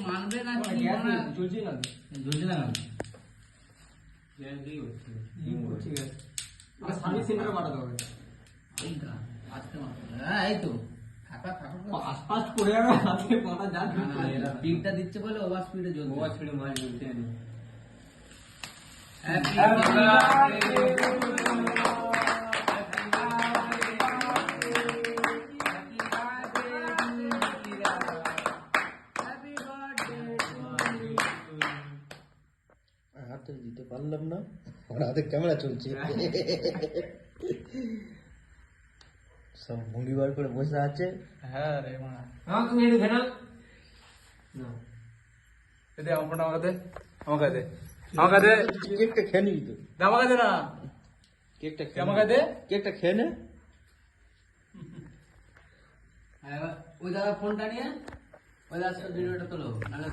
মানবে না ঝুলছে না ঠিক আছে সার্ভিস সেন্টারে পাঠাতে হবে এই তো ফাস্ট করে যাবে হাতে পাটা যা স্পিডটা দিচ্ছে বলে ওভার স্পিডে জ্বলছে ওভার স্পিডে মাল ঝুলছে না হাতে দিতে পারলাম না আমার হাতে ক্যামেরা চলছে সব ভঙ্গি বার করে বসে আছে হ্যাঁ রে মা হ্যাঁ তুমি একটু ঘেনা না দে আমাকে দে আমাকে দে আমাকে দে কেকটা খেয়ে নিবি তো আমাকে দে না কেকটা আমাকে দে কেকটা খেয়ে নে ওই দাদা ফোনটা নিয়ে ওই দাদা ভিডিওটা তোলো নাহলে